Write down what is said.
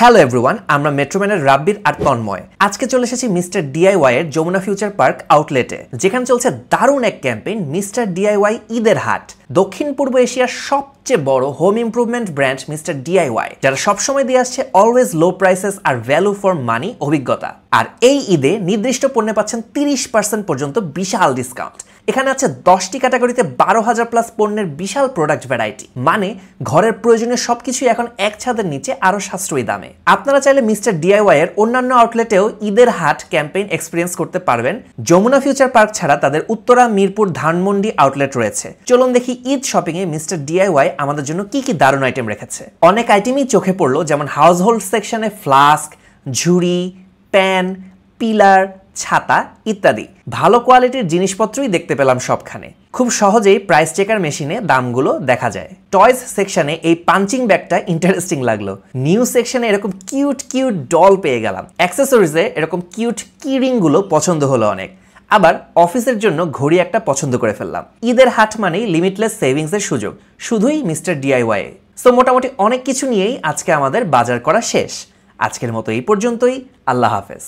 Hello everyone, আমরা মেট্রোম্যানের রাব্বির আর তন্ময়। আজকে চলে এসেছি মিস্টার ডিআইওয়াই এর যমুনা ফিউচার পার্ক আউটলেটে, যেখানে চলছে দারুণ এক ক্যাম্পেইন মিস্টার ডিআইওয়াই ঈদের হাট। দক্ষিণ পূর্ব এশিয়ার সবচেয়ে বড় home improvement brand mister DIY, যারা সবসময় দিয়ে আসছে always low prices R value for money অভিজ্ঞতা। আর এই ঈদে নির্দিষ্ট পণ্যে পাচ্ছেন 30% পর্যন্ত বিশাল ডিসকাউন্ট। এখানে আছে 10টি ক্যাটাগরিতে 12,000 প্লাস পণ্যের বিশাল প্রোডাক্ট ভ্যারাইটি। মানে ঘরের প্রয়োজনীয় সবকিছুই এখন এক ছাদের নিচে আরো সাশ্রয়ী দামে। আপনারা চাইলে মিস্টার ডিআইওয়াই এর অন্যান্য আউটলেটেও ঈদের হাট ক্যাম্পেইন এক্সপিরিয়েন্স করতে পারবেন। যমুনা ফিউচার পার্ক ছাড়া তাদের উত্তরা, মিরপুর, ধানমন্ডি আউটলেট রয়েছে। চলুন দেখি ঈদ শপিং এ মিস্টার ডিআইওয়াই আমাদের জন্য কি কি দারুণ আইটেম রেখেছে। অনেক আইটেমই চোখে পড়লো, যেমন হাউস হোল্ড সেকশনে ফ্লাস্ক, ঝুড়ি, প্যান, পিলার, ছাতা ইত্যাদি। ভালো কোয়ালিটির জিনিসপত্রই দেখতে পেলাম সবখানে। খুব সহজেই প্রাইস চেকার মেশিনে দামগুলো দেখা যায়। টয়স সেকশনে এই পাঞ্চিং ব্যাগটা ইন্টারেস্টিং লাগলো। নিউ সেকশনে এরকম কিউট কিউট ডল পেয়ে গেলাম। অ্যাক্সেসরিজে এরকম কিউট কিরিং গুলো পছন্দ হলো অনেক। আবার অফিসের জন্য ঘড়ি একটা পছন্দ করে ফেললাম। ঈদের হাট মানেই লিমিটলেস সেভিংস এর সুযোগ, শুধুই মিস্টার ডিআইওয়াই। সো মোটামুটি অনেক কিছু নিয়েই আজকে আমাদের বাজার করা শেষ। আজকের মতো এই পর্যন্তই। আল্লাহ হাফেজ।